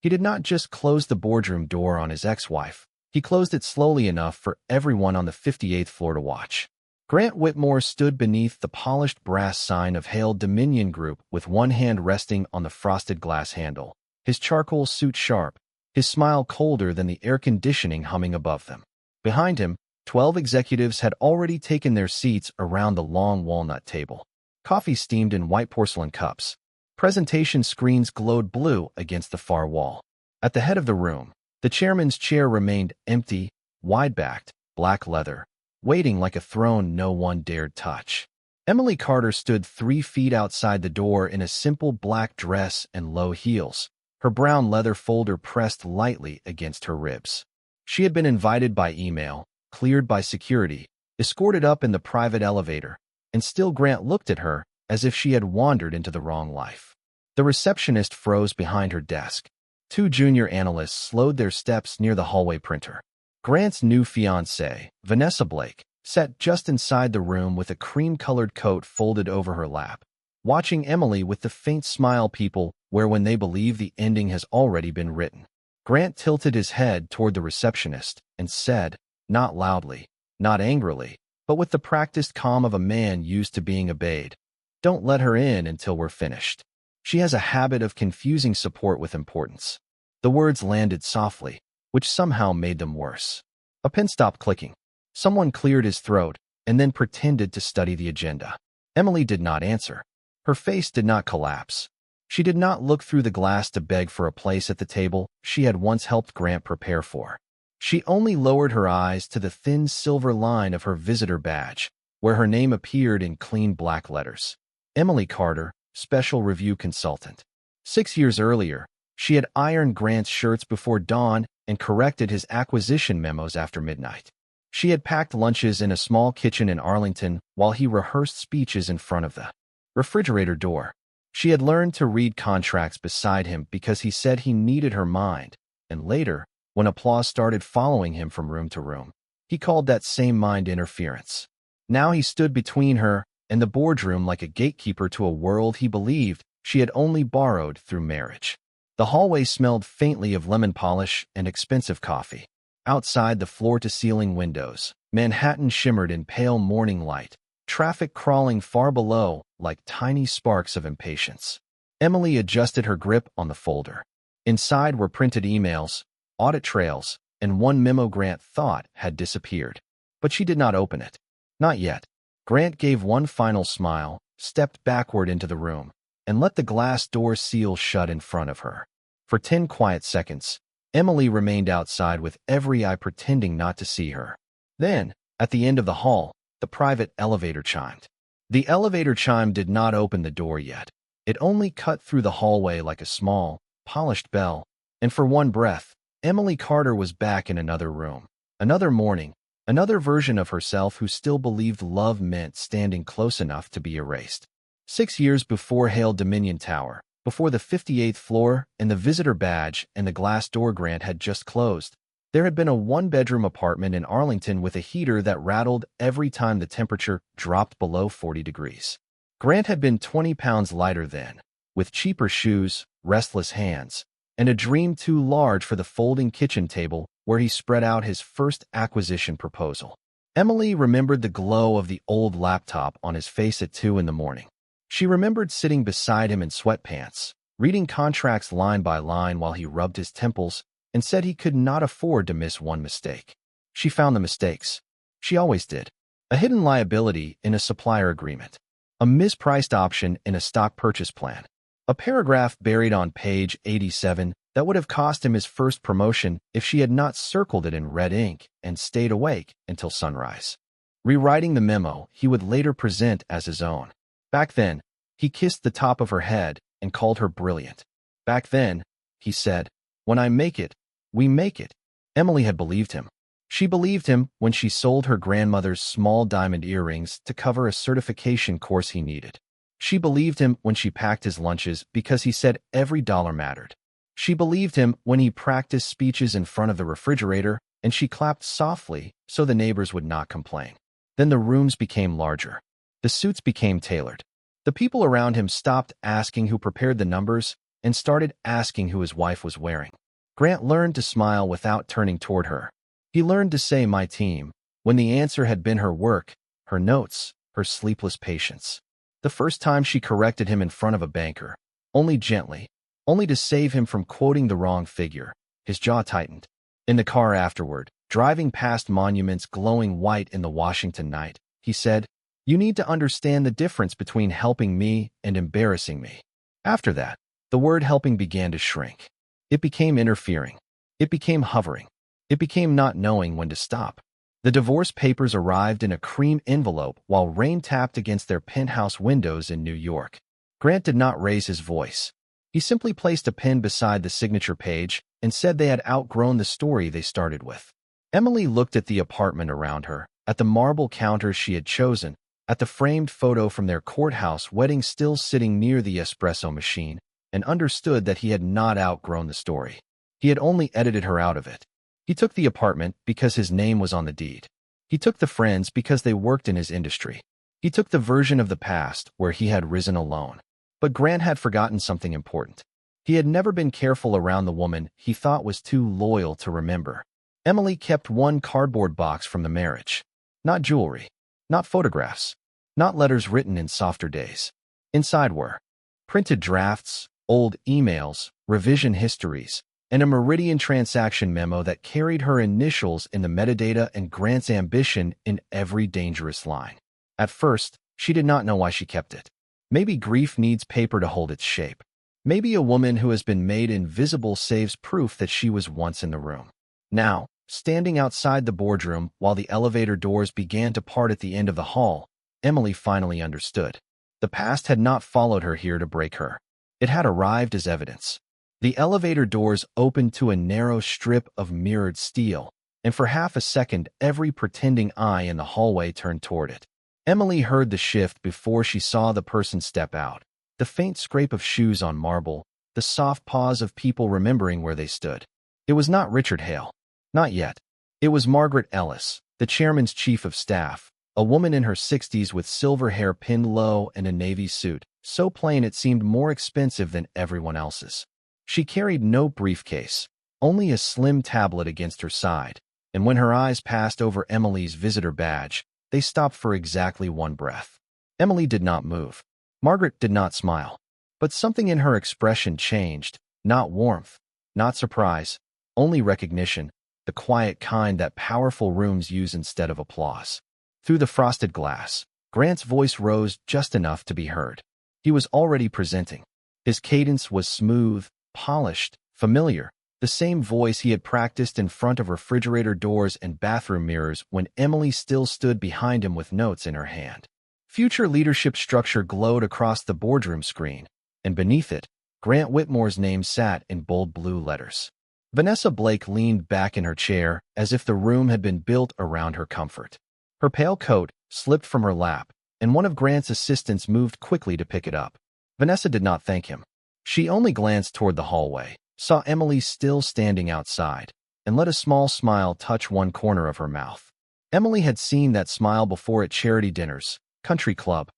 He did not just close the boardroom door on his ex-wife. He closed it slowly enough for everyone on the 58th floor to watch. Grant Whitmore stood beneath the polished brass sign of Hail Dominion Group with one hand resting on the frosted glass handle, his charcoal suit sharp, his smile colder than the air conditioning humming above them. Behind him, 12 executives had already taken their seats around the long walnut table. Coffee steamed in white porcelain cups. Presentation screens glowed blue against the far wall. At the head of the room, the chairman's chair remained empty, wide-backed, black leather, waiting like a throne no one dared touch. Emily Carter stood 3 feet outside the door in a simple black dress and low heels, her brown leather folder pressed lightly against her ribs. She had been invited by email, cleared by security, escorted up in the private elevator, and still Grant looked at her as if she had wandered into the wrong life. The receptionist froze behind her desk. 2 junior analysts slowed their steps near the hallway printer. Grant's new fiancée, Vanessa Blake, sat just inside the room with a cream-colored coat folded over her lap, watching Emily with the faint smile people wear when they believe the ending has already been written. Grant tilted his head toward the receptionist and said, not loudly, not angrily, but with the practiced calm of a man used to being obeyed, "Don't let her in until we're finished. She has a habit of confusing support with importance." The words landed softly, which somehow made them worse. A pen stopped clicking. Someone cleared his throat and then pretended to study the agenda. Emily did not answer. Her face did not collapse. She did not look through the glass to beg for a place at the table she had once helped Grant prepare for. She only lowered her eyes to the thin silver line of her visitor badge, where her name appeared in clean black letters. Emily Carter, Special Review Consultant. 6 years earlier, she had ironed Grant's shirts before dawn and corrected his acquisition memos after midnight. She had packed lunches in a small kitchen in Arlington while he rehearsed speeches in front of the refrigerator door. She had learned to read contracts beside him because he said he needed her mind, and later, when applause started following him from room to room, he called that same mind interference. Now he stood between her and the boardroom like a gatekeeper to a world he believed she had only borrowed through marriage. The hallway smelled faintly of lemon polish and expensive coffee. Outside the floor-to-ceiling windows, Manhattan shimmered in pale morning light, traffic crawling far below like tiny sparks of impatience. Emily adjusted her grip on the folder. Inside were printed emails, audit trails, and one memo Grant thought had disappeared. But she did not open it. Not yet. Grant gave one final smile, stepped backward into the room, and let the glass door seal shut in front of her. For 10 quiet seconds, Emily remained outside with every eye pretending not to see her. Then, at the end of the hall, the private elevator chimed. The elevator chime did not open the door yet. It only cut through the hallway like a small, polished bell, and for one breath, Emily Carter was back in another room, another morning, another version of herself who still believed love meant standing close enough to be erased. 6 years before Hail Dominion Tower, before the 58th floor and the visitor badge and the glass door Grant had just closed, there had been a one-bedroom apartment in Arlington with a heater that rattled every time the temperature dropped below 40 degrees. Grant had been 20 pounds lighter then, with cheaper shoes, restless hands, and a dream too large for the folding kitchen table where he spread out his first acquisition proposal. Emily remembered the glow of the old laptop on his face at 2 in the morning. She remembered sitting beside him in sweatpants, reading contracts line by line while he rubbed his temples and said he could not afford to miss one mistake. She found the mistakes. She always did. A hidden liability in a supplier agreement. A mispriced option in a stock purchase plan. A paragraph buried on page 87 that would have cost him his first promotion if she had not circled it in red ink and stayed awake until sunrise. Rewriting the memo he would later present as his own. Back then, he kissed the top of her head and called her brilliant. Back then, he said, "When I make it, we make it." Emily had believed him. She believed him when she sold her grandmother's small diamond earrings to cover a certification course he needed. She believed him when she packed his lunches because he said every dollar mattered. She believed him when he practiced speeches in front of the refrigerator and she clapped softly so the neighbors would not complain. Then the rooms became larger. The suits became tailored. The people around him stopped asking who prepared the numbers and started asking who his wife was wearing. Grant learned to smile without turning toward her. He learned to say "my team" when the answer had been her work, her notes, her sleepless patience. The first time she corrected him in front of a banker, only gently, only to save him from quoting the wrong figure. His jaw tightened. In the car afterward, driving past monuments glowing white in the Washington night, he said, "You need to understand the difference between helping me and embarrassing me." After that, the word helping began to shrink. It became interfering. It became hovering. It became not knowing when to stop. The divorce papers arrived in a cream envelope while rain tapped against their penthouse windows in New York. Grant did not raise his voice. He simply placed a pen beside the signature page and said they had outgrown the story they started with. Emily looked at the apartment around her, at the marble counters she had chosen, at the framed photo from their courthouse wedding still sitting near the espresso machine, and understood that he had not outgrown the story. He had only edited her out of it. He took the apartment because his name was on the deed. He took the friends because they worked in his industry. He took the version of the past where he had risen alone. But Grant had forgotten something important. He had never been careful around the woman he thought was too loyal to remember. Emily kept one cardboard box from the marriage. Not jewelry, not photographs, not letters written in softer days. Inside were printed drafts, old emails, revision histories, and a Meridian transaction memo that carried her initials in the metadata and Grant's ambition in every dangerous line. At first, she did not know why she kept it. Maybe grief needs paper to hold its shape. Maybe a woman who has been made invisible saves proof that she was once in the room. Now, standing outside the boardroom while the elevator doors began to part at the end of the hall, Emily finally understood. The past had not followed her here to break her. It had arrived as evidence. The elevator doors opened to a narrow strip of mirrored steel, and for half a second every pretending eye in the hallway turned toward it. Emily heard the shift before she saw the person step out. The faint scrape of shoes on marble, the soft pause of people remembering where they stood. It was not Richard Hale. Not yet. It was Margaret Ellis, the chairman's chief of staff, a woman in her 60s with silver hair pinned low and a navy suit, so plain it seemed more expensive than everyone else's. She carried no briefcase, only a slim tablet against her side, and when her eyes passed over Emily's visitor badge, they stopped for exactly one breath. Emily did not move. Margaret did not smile. But something in her expression changed, not warmth, not surprise, only recognition, the quiet kind that powerful rooms use instead of applause. Through the frosted glass, Grant's voice rose just enough to be heard. He was already presenting. His cadence was smooth, polished, familiar, the same voice he had practiced in front of refrigerator doors and bathroom mirrors when Emily still stood behind him with notes in her hand. Future leadership structure glowed across the boardroom screen, and beneath it, Grant Whitmore's name sat in bold blue letters. Vanessa Blake leaned back in her chair as if the room had been built around her comfort. Her pale coat slipped from her lap, and one of Grant's assistants moved quickly to pick it up. Vanessa did not thank him. She only glanced toward the hallway, saw Emily still standing outside, and let a small smile touch one corner of her mouth. Emily had seen that smile before at charity dinners, country club,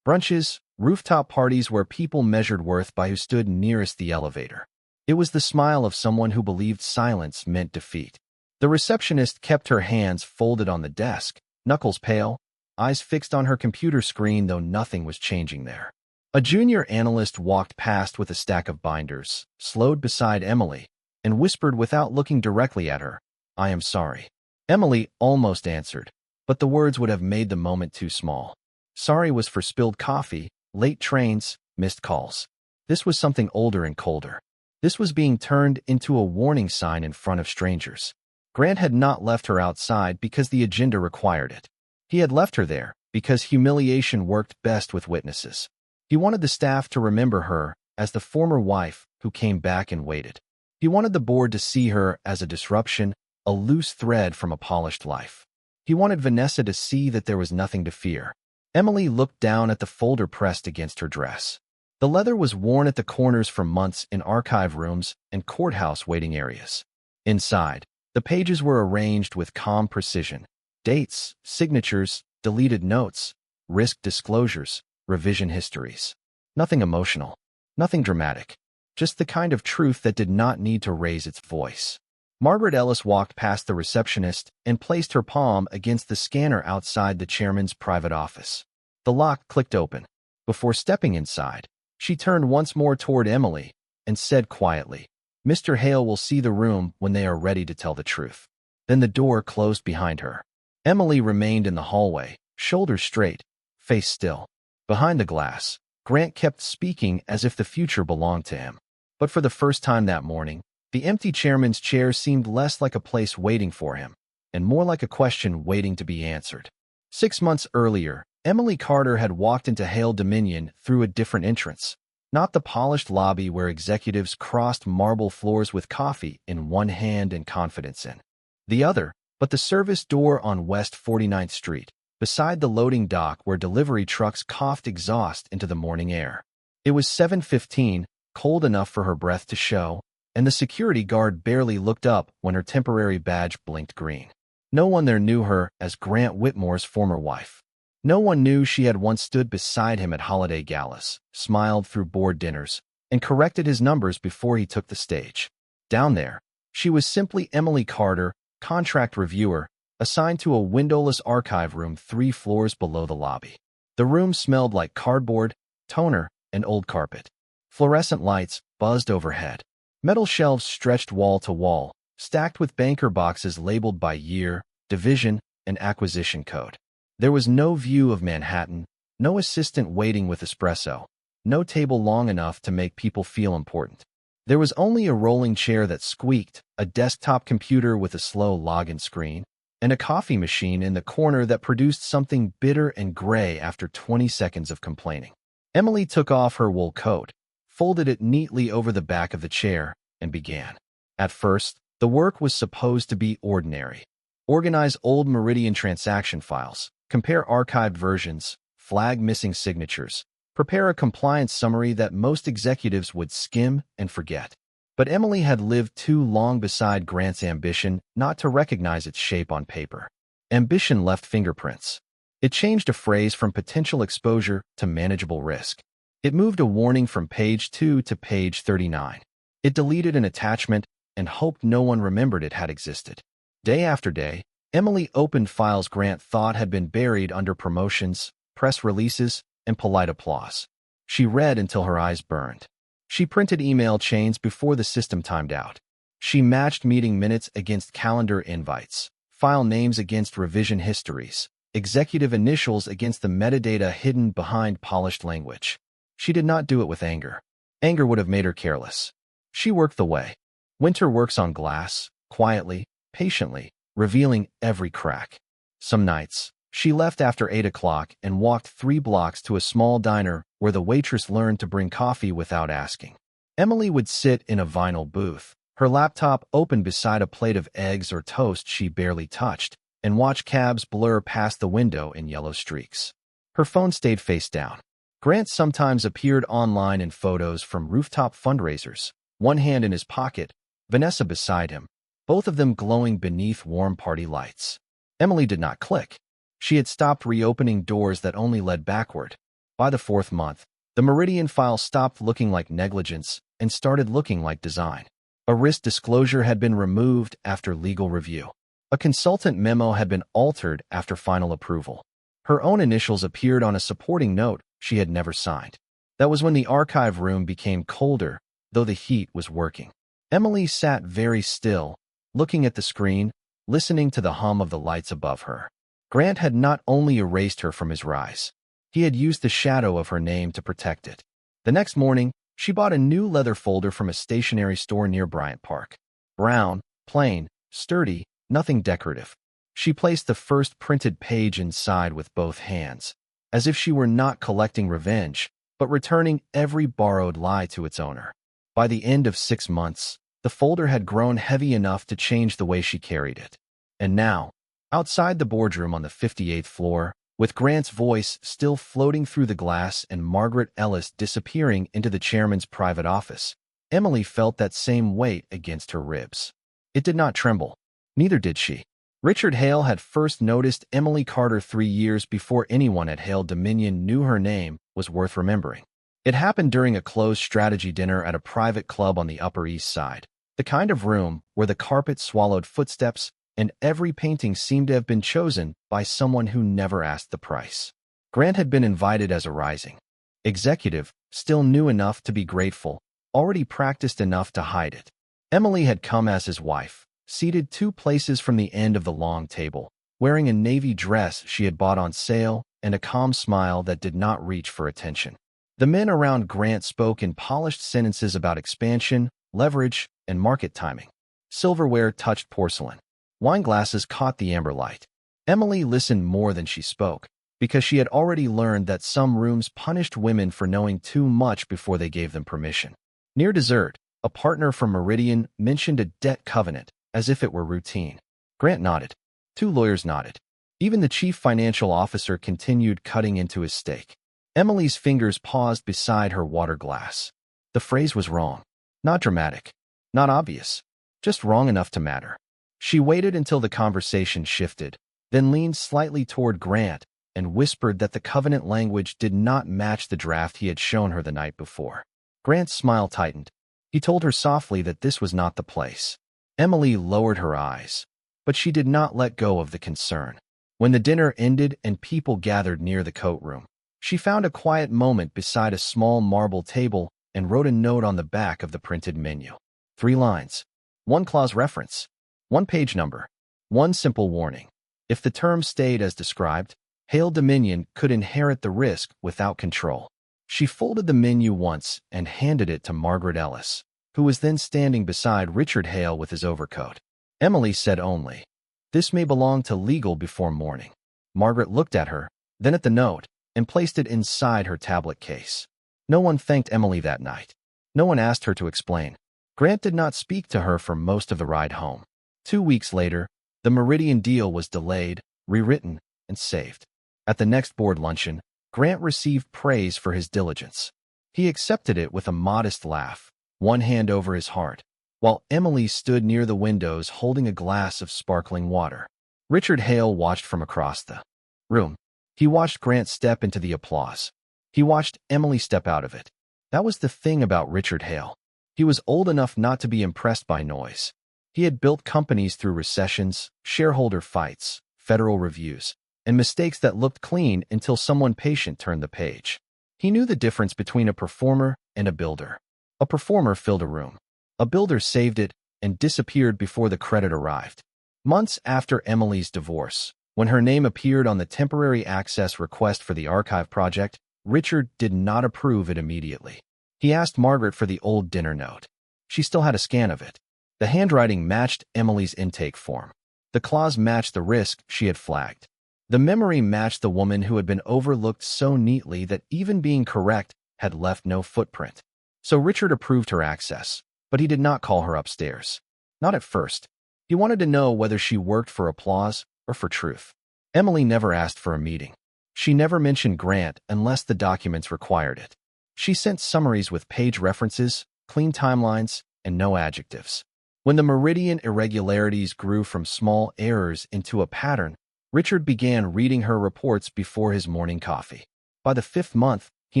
brunches, rooftop parties where people measured worth by who stood nearest the elevator. It was the smile of someone who believed silence meant defeat. The receptionist kept her hands folded on the desk, knuckles pale, eyes fixed on her computer screen though nothing was changing there. A junior analyst walked past with a stack of binders, slowed beside Emily, and whispered without looking directly at her, "I am sorry." Emily almost answered, but the words would have made the moment too small. Sorry was for spilled coffee, late trains, missed calls. This was something older and colder. This was being turned into a warning sign in front of strangers. Grant had not left her outside because the agenda required it. He had left her there because humiliation worked best with witnesses. He wanted the staff to remember her as the former wife who came back and waited. He wanted the board to see her as a disruption, a loose thread from a polished life. He wanted Vanessa to see that there was nothing to fear. Emily looked down at the folder pressed against her dress. The leather was worn at the corners for months in archive rooms and courthouse waiting areas. Inside, the pages were arranged with calm precision. Dates, signatures, deleted notes, risk disclosures, revision histories. Nothing emotional, nothing dramatic, just the kind of truth that did not need to raise its voice. Margaret Ellis walked past the receptionist and placed her palm against the scanner outside the chairman's private office. The lock clicked open. Before stepping inside, she turned once more toward Emily and said quietly, "Mr. Hale will see the room when they are ready to tell the truth." Then the door closed behind her. Emily remained in the hallway, shoulders straight, face still. Behind the glass, Grant kept speaking as if the future belonged to him. But for the first time that morning, the empty chairman's chair seemed less like a place waiting for him, and more like a question waiting to be answered. 6 months earlier, Emily Carter had walked into Hale Dominion through a different entrance. Not the polished lobby where executives crossed marble floors with coffee in one hand and confidence in the other, but the service door on West 49th Street, beside the loading dock where delivery trucks coughed exhaust into the morning air. It was 7:15, cold enough for her breath to show, and the security guard barely looked up when her temporary badge blinked green. No one there knew her as Grant Whitmore's former wife. No one knew she had once stood beside him at holiday galas, smiled through board dinners, and corrected his numbers before he took the stage. Down there, she was simply Emily Carter, contract reviewer, assigned to a windowless archive room 3 floors below the lobby. The room smelled like cardboard, toner, and old carpet. Fluorescent lights buzzed overhead. Metal shelves stretched wall to wall, stacked with banker boxes labeled by year, division, and acquisition code. There was no view of Manhattan, no assistant waiting with espresso, no table long enough to make people feel important. There was only a rolling chair that squeaked, a desktop computer with a slow login screen, and a coffee machine in the corner that produced something bitter and gray after 20 seconds of complaining. Emily took off her wool coat, folded it neatly over the back of the chair, and began. At first, the work was supposed to be ordinary. Organize old Meridian transaction files, compare archived versions, flag missing signatures, prepare a compliance summary that most executives would skim and forget. But Emily had lived too long beside Grant's ambition not to recognize its shape on paper. Ambition left fingerprints. It changed a phrase from potential exposure to manageable risk. It moved a warning from page 2 to page 39. It deleted an attachment and hoped no one remembered it had existed. Day after day, Emily opened files Grant thought had been buried under promotions, press releases, and polite applause. She read until her eyes burned. She printed email chains before the system timed out. She matched meeting minutes against calendar invites, file names against revision histories, executive initials against the metadata hidden behind polished language. She did not do it with anger. Anger would have made her careless. She worked the way winter works on glass, quietly, patiently, revealing every crack. Some nights, she left after 8 o'clock and walked 3 blocks to a small diner where the waitress learned to bring coffee without asking. Emily would sit in a vinyl booth, her laptop open beside a plate of eggs or toast she barely touched, and watch cabs blur past the window in yellow streaks. Her phone stayed face down. Grant sometimes appeared online in photos from rooftop fundraisers, one hand in his pocket, Vanessa beside him, both of them glowing beneath warm party lights. Emily did not click. She had stopped reopening doors that only led backward. By the 4th month, the Meridian file stopped looking like negligence and started looking like design. A risk disclosure had been removed after legal review. A consultant memo had been altered after final approval. Her own initials appeared on a supporting note she had never signed. That was when the archive room became colder, though the heat was working. Emily sat very still, looking at the screen, listening to the hum of the lights above her. Grant had not only erased her from his rise, he had used the shadow of her name to protect it. The next morning, she bought a new leather folder from a stationery store near Bryant Park. Brown, plain, sturdy, nothing decorative. She placed the first printed page inside with both hands, as if she were not collecting revenge, but returning every borrowed lie to its owner. By the end of 6 months, the folder had grown heavy enough to change the way she carried it. And now, outside the boardroom on the 58th floor, with Grant's voice still floating through the glass and Margaret Ellis disappearing into the chairman's private office, Emily felt that same weight against her ribs. It did not tremble. Neither did she. Richard Hale had first noticed Emily Carter 3 years before anyone at Hale Dominion knew her name was worth remembering. It happened during a closed strategy dinner at a private club on the Upper East Side, the kind of room where the carpet swallowed footsteps and every painting seemed to have been chosen by someone who never asked the price. Grant had been invited as a rising executive, still new enough to be grateful, already practiced enough to hide it. Emily had come as his wife, seated 2 places from the end of the long table, wearing a navy dress she had bought on sale and a calm smile that did not reach for attention. The men around Grant spoke in polished sentences about expansion, leverage, and market timing. Silverware touched porcelain. Wine glasses caught the amber light. Emily listened more than she spoke, because she had already learned that some rooms punished women for knowing too much before they gave them permission. Near dessert, a partner from Meridian mentioned a debt covenant, as if it were routine. Grant nodded. 2 lawyers nodded. Even the chief financial officer continued cutting into his steak. Emily's fingers paused beside her water glass. The phrase was wrong. Not dramatic. Not obvious. Just wrong enough to matter. She waited until the conversation shifted, then leaned slightly toward Grant and whispered that the covenant language did not match the draft he had shown her the night before. Grant's smile tightened. He told her softly that this was not the place. Emily lowered her eyes, but she did not let go of the concern. When the dinner ended and people gathered near the coat room, she found a quiet moment beside a small marble table and wrote a note on the back of the printed menu. 3 lines. 1 clause reference. 1 page number. 1 simple warning. If the term stayed as described, Hale Dominion could inherit the risk without control. She folded the menu once and handed it to Margaret Ellis, who was then standing beside Richard Hale with his overcoat. Emily said only, "This may belong to legal before morning." Margaret looked at her, then at the note, and placed it inside her tablet case. No one thanked Emily that night. No one asked her to explain. Grant did not speak to her for most of the ride home. 2 weeks later, the Meridian deal was delayed, rewritten, and saved. At the next board luncheon, Grant received praise for his diligence. He accepted it with a modest laugh, one hand over his heart, while Emily stood near the windows holding a glass of sparkling water. Richard Hale watched from across the room. He watched Grant step into the applause. He watched Emily step out of it. That was the thing about Richard Hale. He was old enough not to be impressed by noise. He had built companies through recessions, shareholder fights, federal reviews, and mistakes that looked clean until someone patient turned the page. He knew the difference between a performer and a builder. A performer filled a room. A builder saved it and disappeared before the credit arrived. Months after Emily's divorce, when her name appeared on the temporary access request for the archive project, Richard did not approve it immediately. He asked Margaret for the old dinner note. She still had a scan of it. The handwriting matched Emily's intake form. The clause matched the risk she had flagged. The memory matched the woman who had been overlooked so neatly that even being correct had left no footprint. So Richard approved her access, but he did not call her upstairs. Not at first. He wanted to know whether she worked for applause or for truth. Emily never asked for a meeting. She never mentioned Grant unless the documents required it. She sent summaries with page references, clean timelines, and no adjectives. When the Meridian irregularities grew from small errors into a pattern, Richard began reading her reports before his morning coffee. By the 5th month, he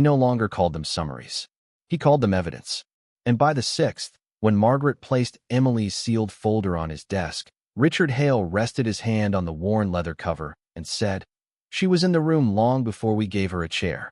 no longer called them summaries. He called them evidence. And by the 6th, when Margaret placed Emily's sealed folder on his desk, Richard Hale rested his hand on the worn leather cover and said, "She was in the room long before we gave her a chair."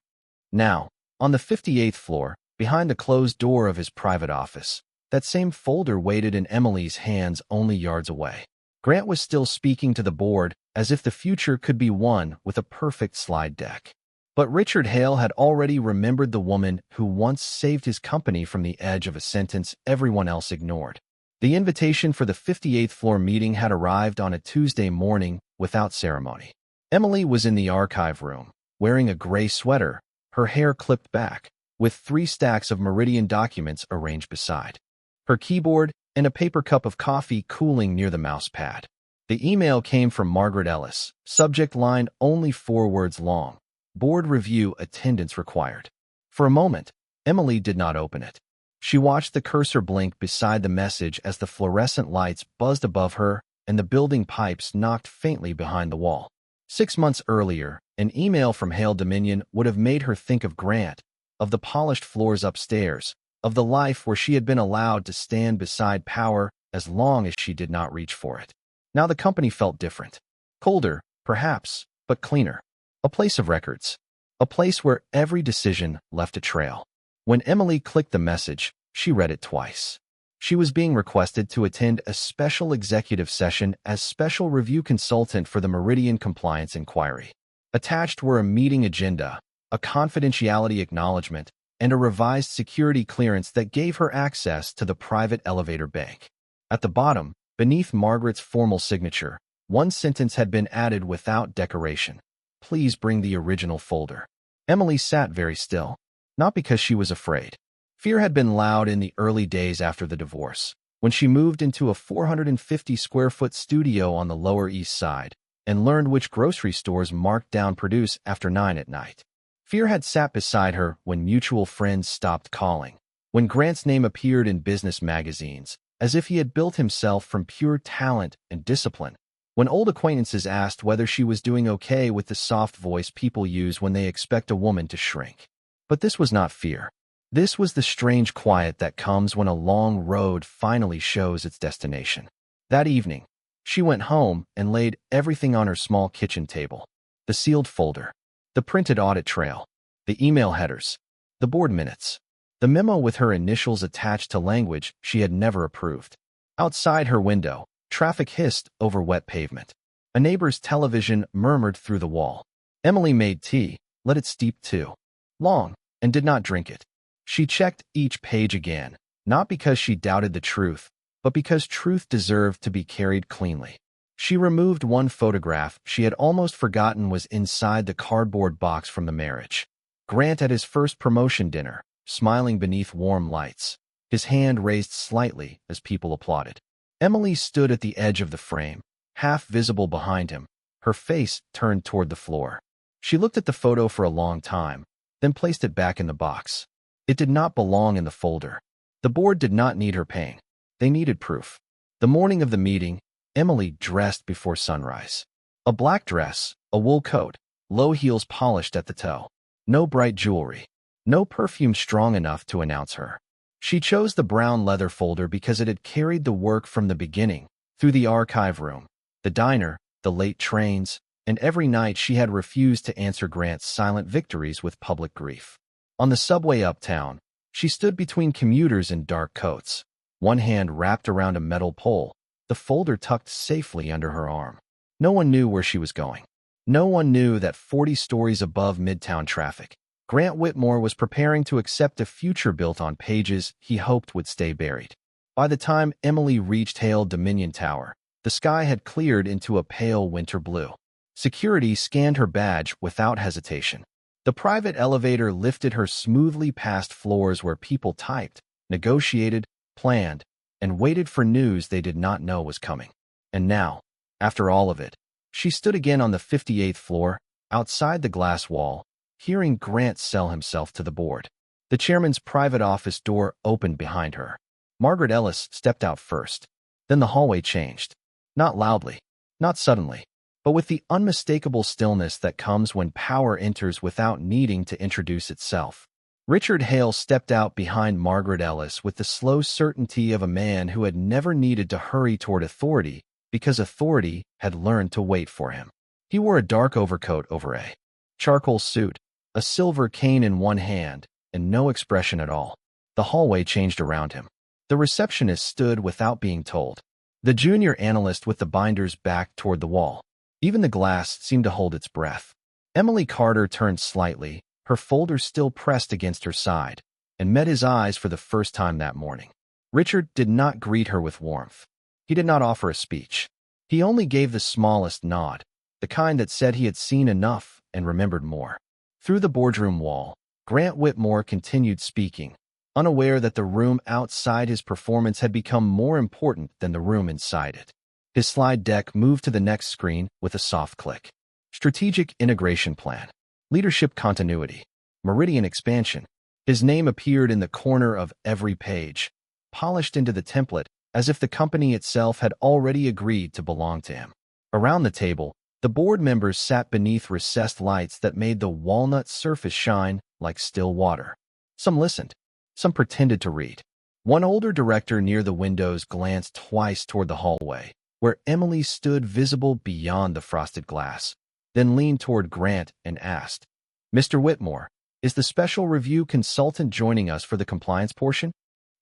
Now, on the 58th floor, behind the closed door of his private office, that same folder waited in Emily's hands only yards away. Grant was still speaking to the board as if the future could be won with a perfect slide deck. But Richard Hale had already remembered the woman who once saved his company from the edge of a sentence everyone else ignored. The invitation for the 58th floor meeting had arrived on a Tuesday morning without ceremony. Emily was in the archive room, wearing a gray sweater, her hair clipped back, with 3 stacks of Meridian documents arranged beside her keyboard and a paper cup of coffee cooling near the mouse pad. The email came from Margaret Ellis, subject line only 4 words long. Board review attendance required. For a moment, Emily did not open it. She watched the cursor blink beside the message as the fluorescent lights buzzed above her and the building pipes knocked faintly behind the wall. 6 months earlier, an email from Hale Dominion would have made her think of Grant, of the polished floors upstairs, of the life where she had been allowed to stand beside power as long as she did not reach for it. Now the company felt different. Colder, perhaps, but cleaner. A place of records. A place where every decision left a trail. When Emily clicked the message, she read it twice. She was being requested to attend a special executive session as special review consultant for the Meridian Compliance Inquiry. Attached were a meeting agenda, a confidentiality acknowledgement, and a revised security clearance that gave her access to the private elevator bank. At the bottom, beneath Margaret's formal signature, one sentence had been added without decoration. Please bring the original folder. Emily sat very still, not because she was afraid. Fear had been loud in the early days after the divorce, when she moved into a 450-square-foot studio on the Lower East Side and learned which grocery stores marked down produce after 9 at night. Fear had sat beside her when mutual friends stopped calling, when Grant's name appeared in business magazines, as if he had built himself from pure talent and discipline, when old acquaintances asked whether she was doing okay with the soft voice people use when they expect a woman to shrink. But this was not fear. This was the strange quiet that comes when a long road finally shows its destination. That evening, she went home and laid everything on her small kitchen table. The sealed folder, the printed audit trail, the email headers, the board minutes, the memo with her initials attached to language she had never approved. Outside her window, traffic hissed over wet pavement. A neighbor's television murmured through the wall. Emily made tea, let it steep too long, and did not drink it. She checked each page again, not because she doubted the truth, but because truth deserved to be carried cleanly. She removed one photograph she had almost forgotten was inside the cardboard box from the marriage. Grant at his first promotion dinner, smiling beneath warm lights, his hand raised slightly as people applauded. Emily stood at the edge of the frame, half visible behind him, her face turned toward the floor. She looked at the photo for a long time, then placed it back in the box. It did not belong in the folder. The board did not need her pain. They needed proof. The morning of the meeting, Emily dressed before sunrise. A black dress, a wool coat, low heels polished at the toe. No bright jewelry. No perfume strong enough to announce her. She chose the brown leather folder because it had carried the work from the beginning, through the archive room, the diner, the late trains, and every night she had refused to answer Grant's silent victories with public grief. On the subway uptown, she stood between commuters in dark coats, one hand wrapped around a metal pole, the folder tucked safely under her arm. No one knew where she was going. No one knew that 40 stories above Midtown traffic, Grant Whitmore was preparing to accept a future built on pages he hoped would stay buried. By the time Emily reached Hale Dominion Tower, the sky had cleared into a pale winter blue. Security scanned her badge without hesitation. The private elevator lifted her smoothly past floors where people typed, negotiated, planned, and waited for news they did not know was coming. And now, after all of it, she stood again on the 58th floor, outside the glass wall, hearing Grant sell himself to the board. The chairman's private office door opened behind her. Margaret Ellis stepped out first. Then the hallway changed. Not loudly, not suddenly, but with the unmistakable stillness that comes when power enters without needing to introduce itself. Richard Hale stepped out behind Margaret Ellis with the slow certainty of a man who had never needed to hurry toward authority because authority had learned to wait for him. He wore a dark overcoat over a charcoal suit, a silver cane in one hand, and no expression at all. The hallway changed around him. The receptionist stood without being told. The junior analyst with the binders back toward the wall. Even the glass seemed to hold its breath. Emily Carter turned slightly, her folder still pressed against her side, and met his eyes for the first time that morning. Richard did not greet her with warmth. He did not offer a speech. He only gave the smallest nod, the kind that said he had seen enough and remembered more. Through the boardroom wall, Grant Whitmore continued speaking, unaware that the room outside his performance had become more important than the room inside it. His slide deck moved to the next screen with a soft click. Strategic integration plan. Leadership continuity. Meridian expansion. His name appeared in the corner of every page, polished into the template as if the company itself had already agreed to belong to him. Around the table, the board members sat beneath recessed lights that made the walnut surface shine like still water. Some listened. Some pretended to read. One older director near the windows glanced twice toward the hallway, where Emily stood visible beyond the frosted glass, then leaned toward Grant and asked, "Mr. Whitmore, is the special review consultant joining us for the compliance portion?"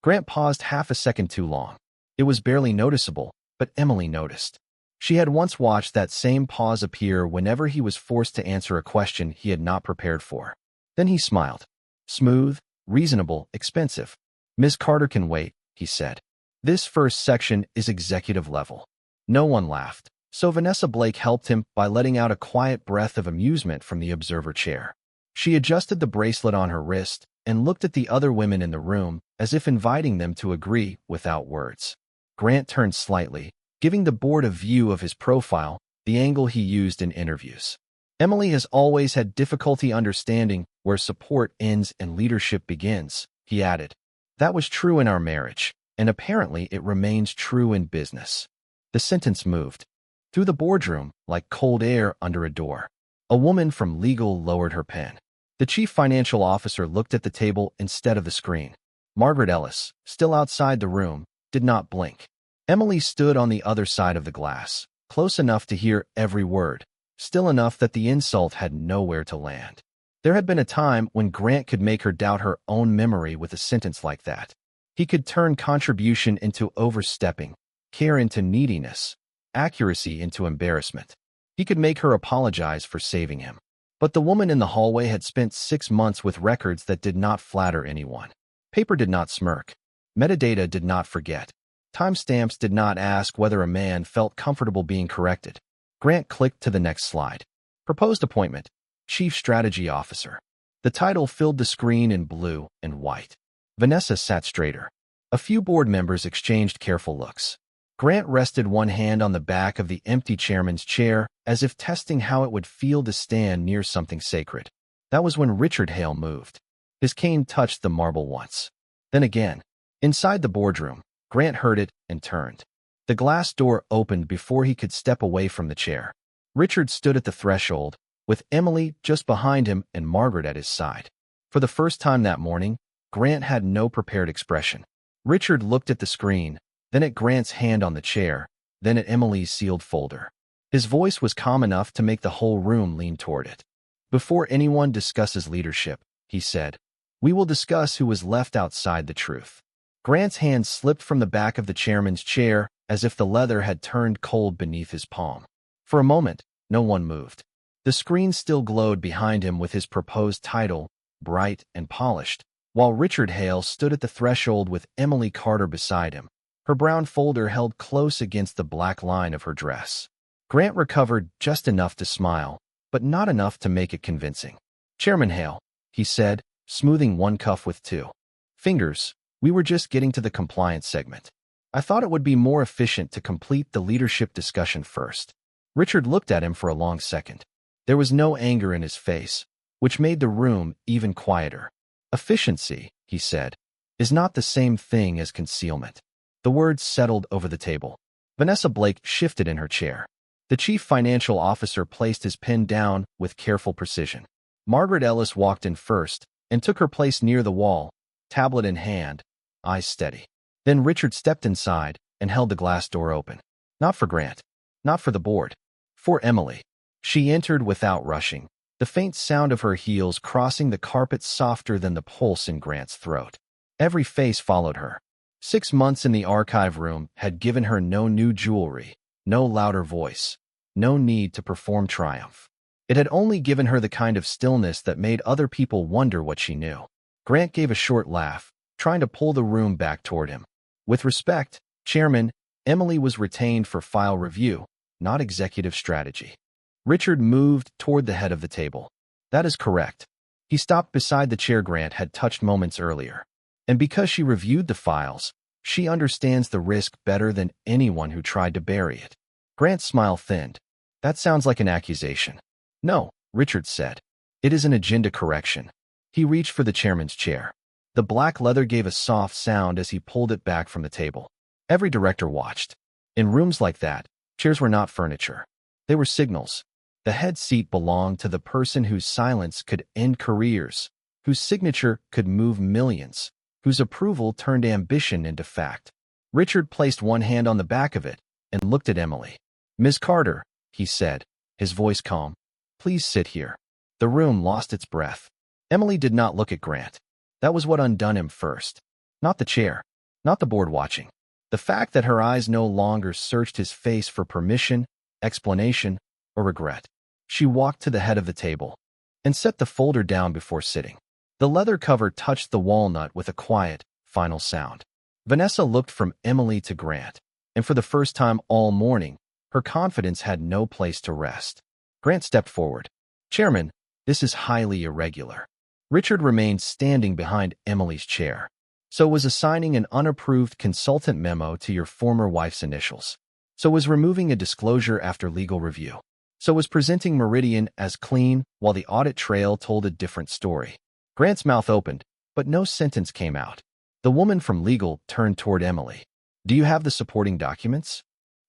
Grant paused half a second too long. It was barely noticeable, but Emily noticed. She had once watched that same pause appear whenever he was forced to answer a question he had not prepared for. Then he smiled. Smooth, reasonable, expensive. "Ms. Carter can wait," he said. "This first section is executive level." No one laughed, so Vanessa Blake helped him by letting out a quiet breath of amusement from the observer chair. She adjusted the bracelet on her wrist and looked at the other women in the room as if inviting them to agree without words. Grant turned slightly, giving the board a view of his profile, the angle he used in interviews. "Emily has always had difficulty understanding where support ends and leadership begins," he added. "That was true in our marriage, and apparently it remains true in business." The sentence moved through the boardroom like cold air under a door. A woman from legal lowered her pen. The chief financial officer looked at the table instead of the screen. Margaret Ellis, still outside the room, did not blink. Emily stood on the other side of the glass, close enough to hear every word, still enough that the insult had nowhere to land. There had been a time when Grant could make her doubt her own memory with a sentence like that. He could turn contribution into overstepping, care into neediness, accuracy into embarrassment. He could make her apologize for saving him. But the woman in the hallway had spent 6 months with records that did not flatter anyone. Paper did not smirk. Metadata did not forget. Timestamps did not ask whether a man felt comfortable being corrected. Grant clicked to the next slide. Proposed appointment, Chief Strategy Officer. The title filled the screen in blue and white. Vanessa sat straighter. A few board members exchanged careful looks. Grant rested one hand on the back of the empty chairman's chair, as if testing how it would feel to stand near something sacred. That was when Richard Hale moved. His cane touched the marble once. Then again. Inside the boardroom, Grant heard it and turned. The glass door opened before he could step away from the chair. Richard stood at the threshold, with Emily just behind him and Margaret at his side. For the first time that morning, Grant had no prepared expression. Richard looked at the screen, then at Grant's hand on the chair, then at Emily's sealed folder. His voice was calm enough to make the whole room lean toward it. "Before anyone discusses leadership," he said, "we will discuss who was left outside the truth." Grant's hand slipped from the back of the chairman's chair as if the leather had turned cold beneath his palm. For a moment, no one moved. The screen still glowed behind him with his proposed title, bright and polished, while Richard Hale stood at the threshold with Emily Carter beside him, her brown folder held close against the black line of her dress. Grant recovered just enough to smile, but not enough to make it convincing. "Chairman Hale," he said, smoothing one cuff with two fingers, "we were just getting to the compliance segment. I thought it would be more efficient to complete the leadership discussion first." Richard looked at him for a long second. There was no anger in his face, which made the room even quieter. "Efficiency," he said, "is not the same thing as concealment." The words settled over the table. Vanessa Blake shifted in her chair. The chief financial officer placed his pen down with careful precision. Margaret Ellis walked in first and took her place near the wall, tablet in hand, eyes steady. Then Richard stepped inside and held the glass door open. Not for Grant, not for the board, for Emily. She entered without rushing, the faint sound of her heels crossing the carpet softer than the pulse in Grant's throat. Every face followed her. 6 months in the archive room had given her no new jewelry, no louder voice, no need to perform triumph. It had only given her the kind of stillness that made other people wonder what she knew. Grant gave a short laugh, trying to pull the room back toward him. "With respect, Chairman, Emily was retained for file review, not executive strategy." Richard moved toward the head of the table. "That is correct." He stopped beside the chair Grant had touched moments earlier. "And because she reviewed the files, she understands the risk better than anyone who tried to bury it." Grant's smile thinned. "That sounds like an accusation." "No," Richard said. "It is an agenda correction." He reached for the chairman's chair. The black leather gave a soft sound as he pulled it back from the table. Every director watched. In rooms like that, chairs were not furniture. They were signals. The head seat belonged to the person whose silence could end careers, whose signature could move millions, whose approval turned ambition into fact. Richard placed one hand on the back of it and looked at Emily. "Miss Carter," he said, his voice calm, "please sit here." The room lost its breath. Emily did not look at Grant. That was what undone him first. Not the chair, not the board watching. The fact that her eyes no longer searched his face for permission, explanation, or regret. She walked to the head of the table and set the folder down before sitting. The leather cover touched the walnut with a quiet, final sound. Vanessa looked from Emily to Grant, and for the first time all morning, her confidence had no place to rest. Grant stepped forward. "Chairman, this is highly irregular." Richard remained standing behind Emily's chair. "So was assigning an unapproved consultant memo to your former wife's initials. So was removing a disclosure after legal review. So was presenting Meridian as clean while the audit trail told a different story." Grant's mouth opened, but no sentence came out. The woman from legal turned toward Emily. "Do you have the supporting documents?"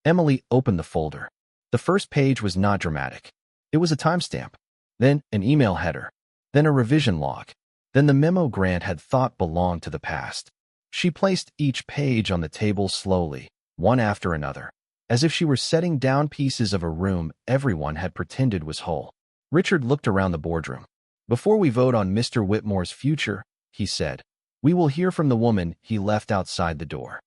Emily opened the folder. The first page was not dramatic. It was a timestamp, then an email header, then a revision log, then the memo Grant had thought belonged to the past. She placed each page on the table slowly, one after another, as if she were setting down pieces of a room everyone had pretended was whole. Richard looked around the boardroom. "Before we vote on Mr. Whitmore's future," he said, "we will hear from the woman he left outside the door."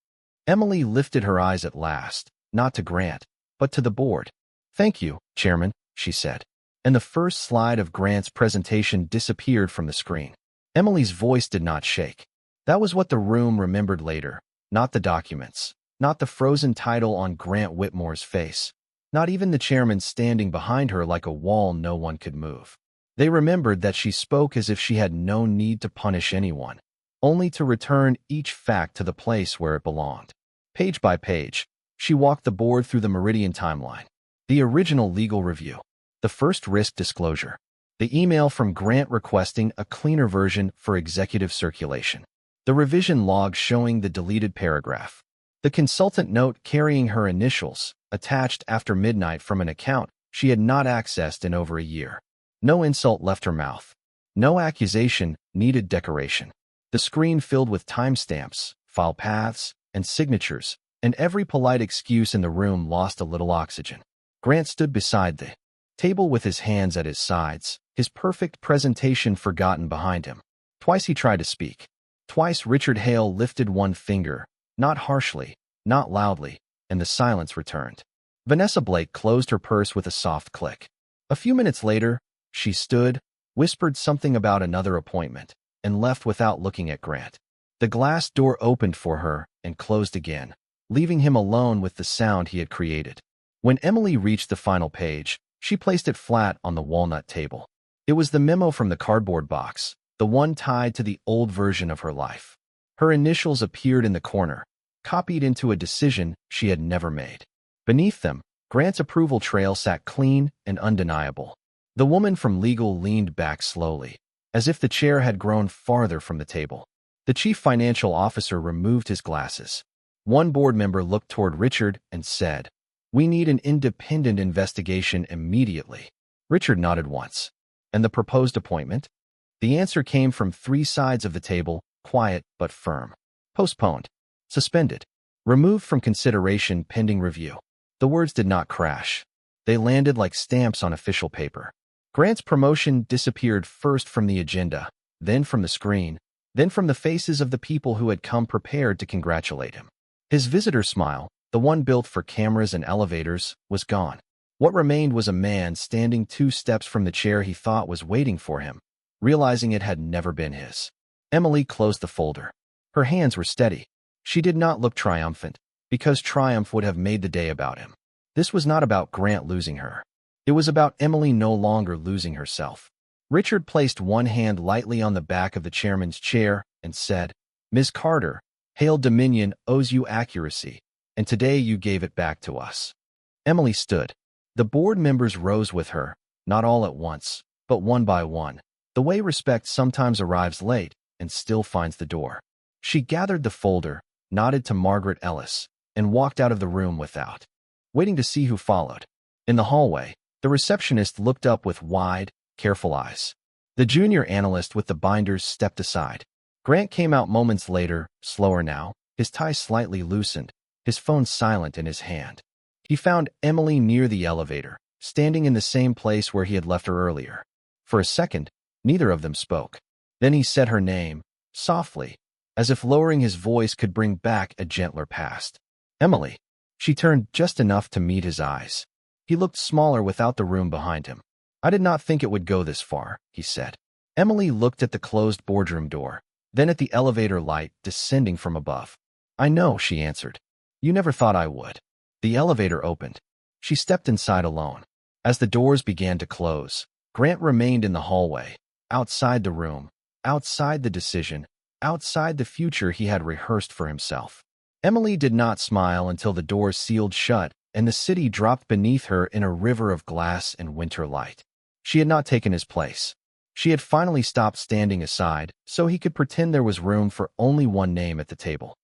Emily lifted her eyes at last, not to Grant, but to the board. "Thank you, Chairman," she said. And the first slide of Grant's presentation disappeared from the screen. Emily's voice did not shake. That was what the room remembered later, not the documents, not the frozen title on Grant Whitmore's face, not even the chairman standing behind her like a wall no one could move. They remembered that she spoke as if she had no need to punish anyone, only to return each fact to the place where it belonged. Page by page, she walked the board through the Meridian timeline. The original legal review. The first risk disclosure. The email from Grant requesting a cleaner version for executive circulation. The revision log showing the deleted paragraph. The consultant note carrying her initials, attached after midnight from an account she had not accessed in over a year. No insult left her mouth. No accusation needed decoration. The screen filled with timestamps, file paths, and signatures, and every polite excuse in the room lost a little oxygen. Grant stood beside the table with his hands at his sides, his perfect presentation forgotten behind him. Twice he tried to speak. Twice Richard Hale lifted one finger, not harshly, not loudly, and the silence returned. Vanessa Blake closed her purse with a soft click. A few minutes later, she stood, whispered something about another appointment, and left without looking at Grant. The glass door opened for her and closed again, leaving him alone with the sound he had created. When Emily reached the final page, she placed it flat on the walnut table. It was the memo from the cardboard box, the one tied to the old version of her life. Her initials appeared in the corner, copied into a decision she had never made. Beneath them, Grant's approval trail sat clean and undeniable. The woman from legal leaned back slowly, as if the chair had grown farther from the table. The chief financial officer removed his glasses. One board member looked toward Richard and said, "We need an independent investigation immediately." Richard nodded once. "And the proposed appointment?" The answer came from three sides of the table, quiet but firm. "Postponed. Suspended. Removed from consideration pending review." The words did not crash. They landed like stamps on official paper. Grant's promotion disappeared first from the agenda, then from the screen, then from the faces of the people who had come prepared to congratulate him. His visitor smile, the one built for cameras and elevators, was gone. What remained was a man standing 2 steps from the chair he thought was waiting for him, realizing it had never been his. Emily closed the folder. Her hands were steady. She did not look triumphant, because triumph would have made the day about him. This was not about Grant losing her. It was about Emily no longer losing herself. Richard placed one hand lightly on the back of the chairman's chair and said, "Ms. Carter, Hale Dominion owes you accuracy, and today you gave it back to us." Emily stood. The board members rose with her, not all at once, but one by one, the way respect sometimes arrives late and still finds the door. She gathered the folder, nodded to Margaret Ellis, and walked out of the room without waiting to see who followed. In the hallway, the receptionist looked up with wide, careful eyes. The junior analyst with the binders stepped aside. Grant came out moments later, slower now, his tie slightly loosened, his phone silent in his hand. He found Emily near the elevator, standing in the same place where he had left her earlier. For a second, neither of them spoke. Then he said her name, softly, as if lowering his voice could bring back a gentler past. Emily. She turned just enough to meet his eyes. He looked smaller without the room behind him. I did not think it would go this far, he said. Emily looked at the closed boardroom door, then at the elevator light descending from above. I know, she answered. You never thought I would. The elevator opened. She stepped inside alone. As the doors began to close, Grant remained in the hallway, outside the room, outside the decision, outside the future he had rehearsed for himself. Emily did not smile until the doors sealed shut and the city dropped beneath her in a river of glass and winter light. She had not taken his place. She had finally stopped standing aside so he could pretend there was room for only one name at the table.